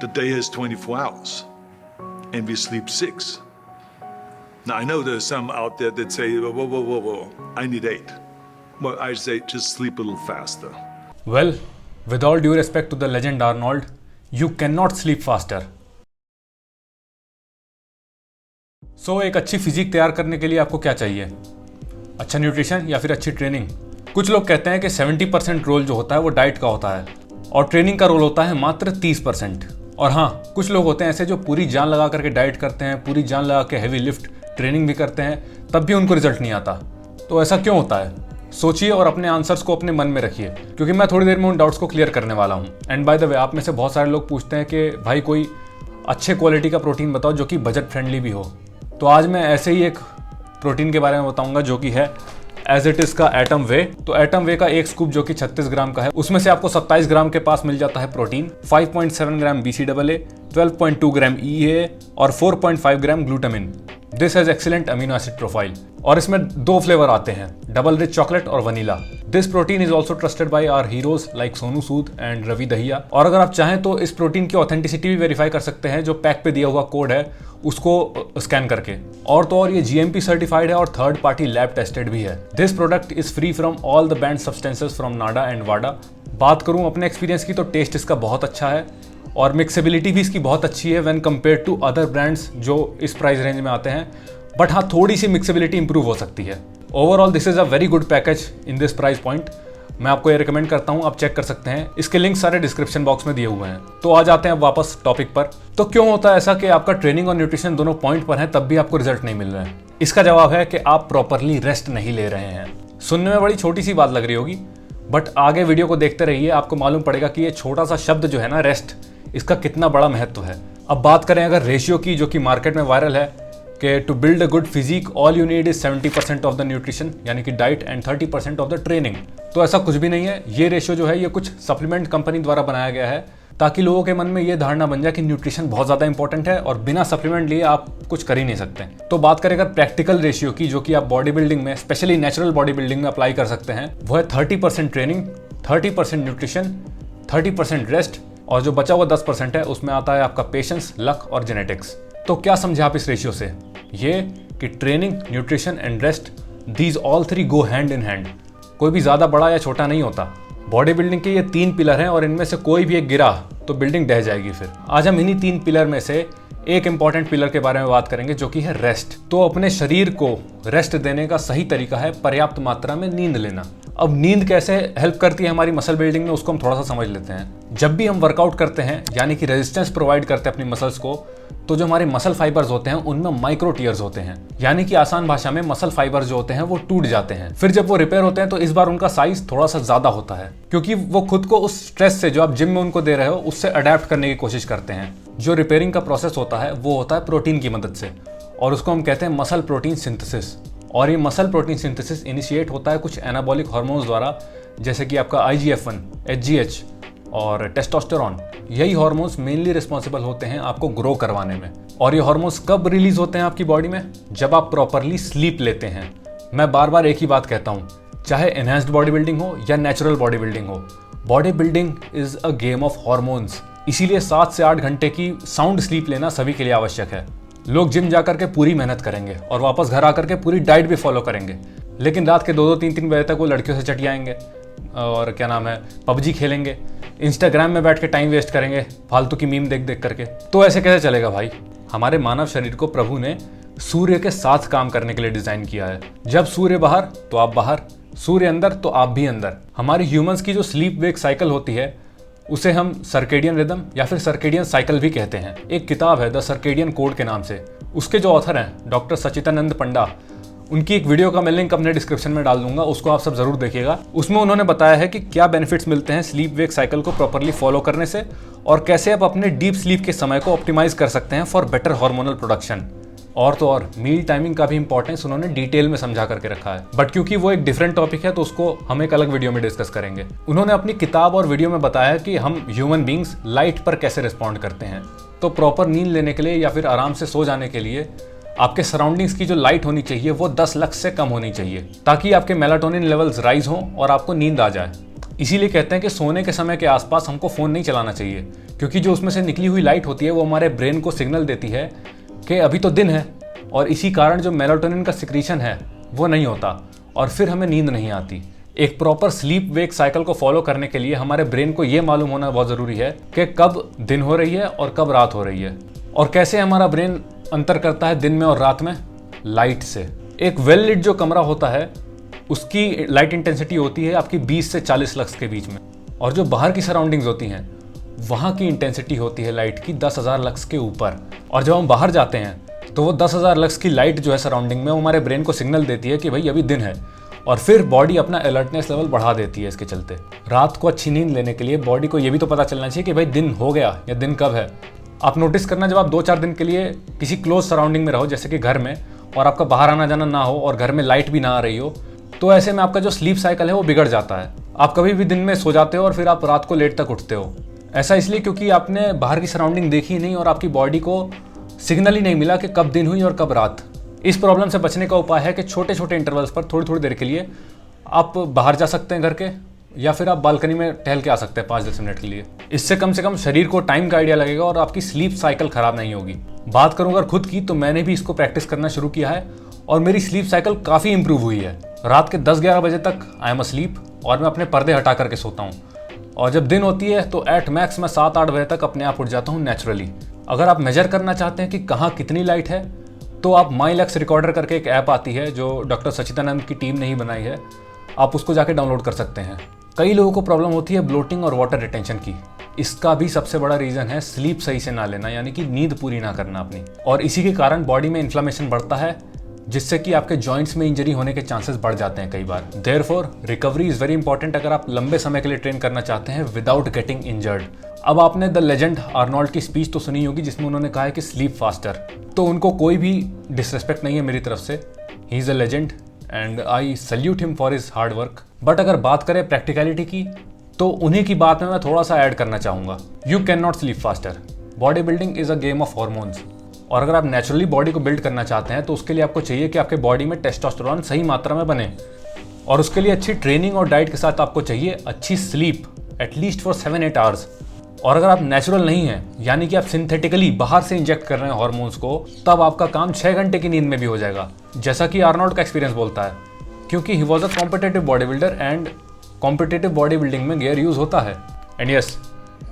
the day has 24 hours and we sleep 6. Now I know there's some out there that say, whoa, I need 8. Well, I say just sleep a little faster. Well, with all due respect to the legend Arnold, you cannot sleep faster. So एक अच्छी physique तैयार करने के लिए आपको क्या चाहिए? अच्छा न्यूट्रिशन या फिर अच्छी ट्रेनिंग? कुछ लोग कहते हैं कि 70% रोल जो होता है वो डाइट का होता है और ट्रेनिंग का रोल होता है मात्र 30%। और हाँ, कुछ लोग होते हैं ऐसे जो पूरी जान लगा करके डाइट करते हैं, पूरी जान लगा के हैवी लिफ्ट ट्रेनिंग भी करते हैं, तब भी उनको रिजल्ट नहीं आता। तो ऐसा क्यों होता है? सोचिए और अपने आंसर्स को अपने मन में रखिए, क्योंकि मैं थोड़ी देर में उन डाउट्स को क्लियर करने वाला हूँ। एंड बाय द वे, आप में से बहुत सारे लोग पूछते हैं कि भाई कोई अच्छे क्वालिटी का प्रोटीन बताओ जो कि बजट फ्रेंडली भी हो। तो आज मैं ऐसे ही एक प्रोटीन के बारे में बताऊंगा जो कि है एज इट इज का एटम वे। तो एटम वे का एक स्कूप जो कि 36 ग्राम का है, उसमें से आपको 27 ग्राम के पास मिल जाता है protein, 5.7 gram BCAA, 12.2 gram EAA और 4.5 gram glutamine. This has excellent amino acid profile. और इसमें 2 फ्लेवर आते हैं, डबल रिच चॉकलेट और vanilla. This protein is also trusted by our heroes like Sonu Sood and Ravi Dahiya. और अगर आप चाहें तो इस प्रोटीन की ऑथेंटिसिटी भी वेरीफाई कर सकते हैं, जो पैक पे दिया हुआ कोड है उसको स्कैन करके। और तो और ये GMP सर्टिफाइड है और थर्ड पार्टी लैब टेस्टेड भी है। This product is free from all the banned substances from NADA and वाडा। बात करूं अपने एक्सपीरियंस की तो टेस्ट इसका बहुत अच्छा है और मिक्सेबिलिटी भी इसकी बहुत अच्छी है when compare to other brands जो इस प्राइस रेंज में आते हैं। बट हाँ, थोड़ी सी मिक्सेबिलिटी इंप्रूव हो सकती है। Overall this is a very good package in this price point. मैं आपको ये रिकमेंड करता हूँ, आप चेक कर सकते हैं। इसके लिंक सारे डिस्क्रिप्शन बॉक्स में दिए हुए हैं। तो आ जाते हैं अब वापस टॉपिक पर। तो क्यों होता है ऐसा कि आपका ट्रेनिंग और न्यूट्रिशन दोनों पॉइंट पर है तब भी आपको रिजल्ट नहीं मिल रहा है? इसका जवाब है कि आप प्रॉपरली रेस्ट नहीं ले रहे हैं। सुनने में बड़ी छोटी सी बात लग रही होगी, बट आगे वीडियो को देखते रहिए, आपको मालूम पड़ेगा कि ये छोटा सा शब्द जो है ना, रेस्ट, इसका कितना बड़ा महत्व है। अब बात करें अगर रेशियो की, जो कि मार्केट में वायरल है कि to build a good physique all you need is 70% of the nutrition, यानी कि diet, and 30% of the training. तो ऐसा कुछ भी नहीं है। ये रेशियो जो है ये कुछ सप्लीमेंट कंपनी द्वारा बनाया गया है ताकि लोगों के मन में ये धारणा बन जाए कि न्यूट्रिशन बहुत ज़्यादा इंपॉर्टेंट है और बिना सप्लीमेंट लिए आप कुछ कर ही नहीं सकते। तो बात करें अगर प्रैक्टिकल रेशियो की, जो कि आप बॉडी बिल्डिंग में, स्पेशली नेचुरल बॉडी बिल्डिंग में अप्लाई कर सकते हैं, वो है 30% ट्रेनिंग, 30% न्यूट्रिशन, 30% रेस्ट, और जो बचा हुआ 10% है उसमें आता है आपका पेशेंस, लक और जेनेटिक्स। तो क्या समझे आप इस रेशियो से? ये कि training, nutrition and rest, these all 3 go hand in hand. कोई भी ज़्यादा बड़ा या छोटा नहीं होता। बॉडी बिल्डिंग के ये 3 पिलर हैं और इनमें से कोई भी एक गिरा तो बिल्डिंग ढह जाएगी। फिर आज हम इन्हीं 3 पिलर में से एक इंपॉर्टेंट पिलर के बारे में बात करेंगे, जो कि है रेस्ट। तो अपने शरीर को रेस्ट देने का सही तरीका है पर्याप्त मात्रा में नींद लेना। अब नींद कैसे हेल्प करती है हमारी मसल बिल्डिंग में, उसको हम थोड़ा सा समझ लेते हैं। जब भी हम वर्कआउट करते हैं, यानी कि रेजिस्टेंस प्रोवाइड करते हैं अपनी मसल्स को, तो जो हमारे मसल फाइबर्स होते हैं उनमें माइक्रो टीयर्स होते हैं, यानी कि आसान भाषा में मसल फाइबर्स जो होते हैं वो टूट जाते हैं। फिर जब वो रिपेयर होते हैं तो इस बार उनका साइज थोड़ा सा ज्यादा होता है, क्योंकि वो खुद को उस स्ट्रेस से जो आप जिम में उनको दे रहे हो उससे अडेप्ट करने की कोशिश करते हैं। जो रिपेयरिंग का प्रोसेस होता है वो होता है प्रोटीन की मदद से, और उसको हम कहते हैं मसल प्रोटीन सिंथेसिस। और ये मसल प्रोटीन सिंथेसिस इनिशिएट होता है कुछ एनाबॉलिक हार्मोन्स द्वारा, जैसे कि आपका IGF-1, HGH और टेस्टोस्टेरोन। यही हार्मोन्स मेनली रिस्पॉन्सिबल होते हैं आपको ग्रो करवाने में। और ये हार्मोन्स कब रिलीज होते हैं आपकी बॉडी में? जब आप प्रॉपरली स्लीप लेते हैं। मैं बार बार एक ही बात कहता हूँ, चाहे एनहांस्ड बॉडी बिल्डिंग हो या नेचुरल बॉडी बिल्डिंग हो, body building is a game of hormones. इसीलिए 7 से 8 घंटे की साउंड स्लीप लेना सभी के लिए आवश्यक है। लोग जिम जाकर के पूरी मेहनत करेंगे और वापस घर आकर के पूरी डाइट भी फॉलो करेंगे, लेकिन रात के 2-2, 3-3 बजे तक वो लड़कियों से चटियाएंगे और क्या नाम है, PUBG खेलेंगे, इंस्टाग्राम में बैठ के टाइम वेस्ट करेंगे फालतू की मीम देख देख करके। तो ऐसे कैसे चलेगा भाई? हमारे मानव शरीर को प्रभु ने सूर्य के साथ काम करने के लिए डिजाइन किया है। जब सूर्य बाहर तो आप बाहर, सूर्य अंदर तो आप भी अंदर। हमारी ह्यूमंस की जो स्लीप वेक साइकिल होती है उसे हम सर्केडियन रिदम या फिर सर्केडियन साइकिल भी कहते हैं। एक किताब है द सर्केडियन कोड के नाम से, उसके जो ऑथर हैं डॉक्टर सचिदानंद पंडा, उनकी एक वीडियो का मैं लिंक अपने डिस्क्रिप्शन में डाल दूंगा, उसको आप सब जरूर देखिएगा। उसमें उन्होंने बताया है कि क्या बेनिफिट्स मिलते हैं स्लीप वेक साइकिल को प्रॉपरली फॉलो करने से, और कैसे आप अपने डीप स्लीप के समय को ऑप्टिमाइज कर सकते हैं फॉर बेटर हार्मोनल प्रोडक्शन। और तो और मील टाइमिंग का भी इंपॉर्टेंस उन्होंने डिटेल में समझा करके रखा है, बट क्योंकि वो एक डिफरेंट टॉपिक है तो उसको हम एक अलग वीडियो में डिस्कस करेंगे। उन्होंने अपनी किताब और वीडियो में बताया कि हम ह्यूमन बींग्स लाइट पर कैसे रिस्पॉन्ड करते हैं। तो प्रॉपर नींद लेने के लिए या फिर आराम से सो जाने के लिए आपके सराउंडिंग्स की जो लाइट होनी चाहिए वो 10 लक्स से कम होनी चाहिए, ताकि आपके मेलाटोनिन लेवल्स राइज हों और आपको नींद आ जाए। इसीलिए कहते हैं कि सोने के समय के आसपास हमको फ़ोन नहीं चलाना चाहिए, क्योंकि जो उसमें से निकली हुई लाइट होती है वो हमारे ब्रेन को सिग्नल देती है कि अभी तो दिन है, और इसी कारण जो मेलाटोनिन का सिक्रीशन है वो नहीं होता और फिर हमें नींद नहीं आती। एक प्रॉपर स्लीप वेक साइकिल को फॉलो करने के लिए हमारे ब्रेन को ये मालूम होना बहुत ज़रूरी है कि कब दिन हो रही है और कब रात हो रही है। और कैसे हमारा ब्रेन अंतर करता है दिन में और रात में? लाइट से। एक वेल लिट जो कमरा होता है उसकी लाइट इंटेंसिटी होती है आपकी 20 से 40 लक्स के बीच में, और जो बाहर की सराउंडिंग्स होती हैं वहाँ की इंटेंसिटी होती है लाइट की 10,000 लक्स के ऊपर। और जब हम बाहर जाते हैं तो वो 10,000 लक्स की लाइट जो है सराउंडिंग में, वो हमारे ब्रेन को सिग्नल देती है कि भाई अभी दिन है, और फिर बॉडी अपना अलर्टनेस लेवल बढ़ा देती है। इसके चलते रात को अच्छी नींद लेने के लिए बॉडी को ये भी तो पता चलना चाहिए कि भाई दिन हो गया या दिन कब है। आप नोटिस करना, जब आप 2-4 दिन के लिए किसी क्लोज सराउंडिंग में रहो, जैसे कि घर में, और आपका बाहर आना जाना ना हो और घर में लाइट भी ना आ रही हो, तो ऐसे में आपका जो स्लीप साइकिल है वो बिगड़ जाता है। आप कभी भी दिन में सो जाते हो और फिर आप रात को लेट तक उठते हो। ऐसा इसलिए क्योंकि आपने बाहर की सराउंडिंग देखी नहीं और आपकी बॉडी को सिग्नल ही नहीं मिला कि कब दिन हुई और कब रात। इस प्रॉब्लम से बचने का उपाय है कि छोटे छोटे इंटरवल्स पर थोड़ी थोड़ी देर के लिए आप बाहर जा सकते हैं घर के, या फिर आप बालकनी में टहल के आ सकते हैं 5-10 मिनट के लिए। इससे कम से कम शरीर को टाइम का आइडिया लगेगा और आपकी स्लीप साइकिल खराब नहीं होगी। बात करूँ अगर खुद की, तो मैंने भी इसको प्रैक्टिस करना शुरू किया है और मेरी स्लीप साइकिल काफ़ी इंप्रूव हुई है। रात के 10-11 बजे तक आई एम अस्लीप और मैं अपने पर्दे हटा करके सोता हूँ, और जब दिन होती है तो एट मैक्स मैं 7-8 बजे तक अपने आप उठ जाता हूँ नेचुरली। अगर आप मेजर करना चाहते हैं कि कहाँ कितनी लाइट है, तो आप माइलैक्स रिकॉर्डर करके एक ऐप आती है जो डॉक्टर सचिदानंद की टीम ने ही बनाई है, आप उसको जाके डाउनलोड कर सकते हैं। कई लोगों को प्रॉब्लम होती है ब्लोटिंग और वाटर रिटेंशन की। इसका भी सबसे बड़ा रीज़न है स्लीप सही से ना लेना, यानी कि नींद पूरी ना करना अपनी, और इसी के कारण बॉडी में इन्फ्लेमेशन बढ़ता है, जिससे कि आपके जॉइंट्स में इंजरी होने के चांसेस बढ़ जाते हैं कई बार। Therefore recovery is very important अगर आप लंबे समय के लिए ट्रेन करना चाहते हैं विदाउट गेटिंग इंजर्ड। अब आपने द लेजेंड आर्नोल्ड की स्पीच तो सुनी होगी जिसमें उन्होंने कहा है कि स्लीप फास्टर। तो उनको कोई भी डिसरेस्पेक्ट नहीं है मेरी तरफ से, he is a legend and I salute him for his hard work. But अगर बात करें प्रैक्टिकलिटी की, तो उन्हीं की बात में मैं थोड़ा सा ऐड करना चाहूँगा। You can not sleep faster. Body building is a game of hormones, और अगर आप नेचुरली बॉडी को बिल्ड करना चाहते हैं तो उसके लिए आपको चाहिए कि आपके बॉडी में टेस्टोस्टेरोन सही मात्रा में बने, और उसके लिए अच्छी ट्रेनिंग और डाइट के साथ आपको चाहिए अच्छी स्लीप एटलीस्ट फॉर 7-8 आवर्स। और अगर आप नेचुरल नहीं हैं, यानी कि आप सिंथेटिकली बाहर से इंजेक्ट कर रहे हैं हार्मोन्स को, तब आपका काम 6 घंटे की नींद में भी हो जाएगा, जैसा कि आर्नोल्ड का एक्सपीरियंस बोलता है, क्योंकि he was a competitive body builder and competitive body building में गियर यूज होता है। And yes,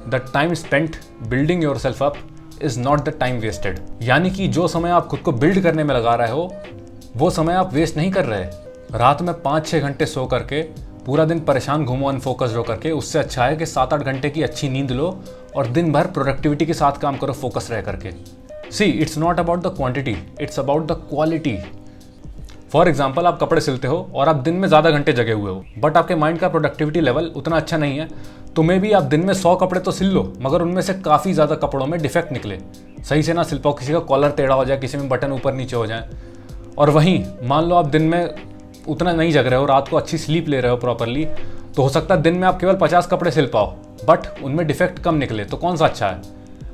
the time spent building yourself up is not the time wasted, यानी कि जो समय आप खुद को बिल्ड करने में लगा रहे हो वो समय आप वेस्ट नहीं कर रहे। रात में 5-6 घंटे सो करके पूरा दिन परेशान घूमो अनफोकस्ड हो करके, उससे अच्छा है कि 7-8 घंटे की अच्छी नींद लो और दिन भर प्रोडक्टिविटी के साथ काम करो फोकस रह करके। See, it's not about the quantity, it's about the quality. For example, आप कपड़े सिलते हो और आप दिन में ज़्यादा घंटे जगे हुए हो, बट आपके माइंड का प्रोडक्टिविटी लेवल उतना अच्छा नहीं है, तो मे भी आप दिन में 100 कपड़े तो सिल लो, मगर उनमें से काफ़ी ज़्यादा कपड़ों में डिफेक्ट निकले, सही से ना सिल पाओ, किसी का कॉलर टेढ़ा हो जाए, किसी में बटन ऊपर नीचे हो जाए। और वहीं मान लो आप दिन में उतना नहीं जग रहे हो, रात को अच्छी स्लीप ले रहे हो प्रॉपरली, तो हो सकता है दिन में आप केवल 50 कपड़े सिल पाओ, बट उनमें डिफेक्ट कम निकले। तो कौन सा अच्छा है?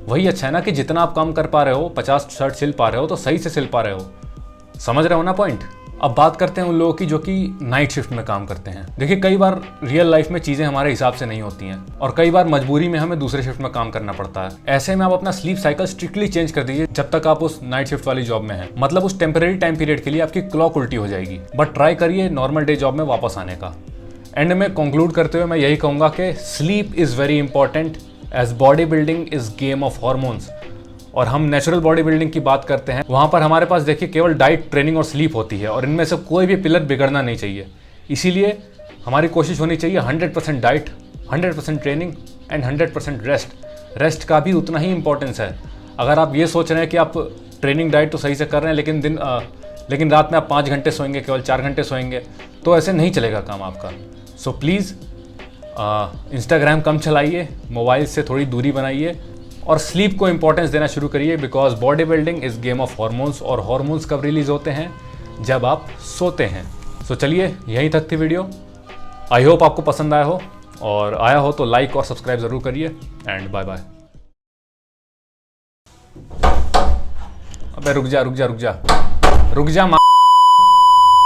वही अच्छा है ना कि जितना आप काम कर पा रहे हो, 50 शर्ट सिल पा रहे हो तो सही से सिल पा रहे हो। समझ रहे हो ना पॉइंट? अब बात करते हैं उन लोगों की जो कि नाइट शिफ्ट में काम करते हैं। देखिए, कई बार रियल लाइफ में चीज़ें हमारे हिसाब से नहीं होती हैं और कई बार मजबूरी में हमें दूसरे शिफ्ट में काम करना पड़ता है। ऐसे में आप अपना स्लीप साइकिल स्ट्रिक्टली चेंज कर दीजिए जब तक आप उस नाइट शिफ्ट वाली जॉब में हैं। मतलब उस टेम्परेरी टाइम पीरियड के लिए आपकी क्लॉक उल्टी हो जाएगी, बट ट्राई करिए नॉर्मल डे जॉब में वापस आने का। एंड में कंक्लूड करते हुए मैं यही कहूँगा कि sleep is very important as body building is game of hormones. और हम नेचुरल बॉडी बिल्डिंग की बात करते हैं, वहाँ पर हमारे पास देखिए केवल डाइट, ट्रेनिंग और स्लीप होती है और इनमें से कोई भी पिलर बिगड़ना नहीं चाहिए। इसीलिए हमारी कोशिश होनी चाहिए 100% diet, 100% training and 100% rest. Rest का भी उतना ही इंपॉर्टेंस है। अगर आप ये सोच रहे हैं कि आप ट्रेनिंग डाइट तो सही से कर रहे हैं लेकिन रात में आप 5 घंटे सोएंगे, केवल 4 घंटे सोएंगे, तो ऐसे नहीं चलेगा काम आपका। सो प्लीज़ इंस्टाग्राम कम चलाइए, मोबाइल से थोड़ी दूरी बनाइए और स्लीप को इंपॉर्टेंस देना शुरू करिए, because body building is game of hormones और हॉर्मोन्स कब रिलीज होते हैं? जब आप सोते हैं। सो चलिए, यहीं तक थी वीडियो। आई होप आपको पसंद आया हो, और आया हो तो लाइक और सब्सक्राइब ज़रूर करिए एंड बाय बाय। अबे रुक जा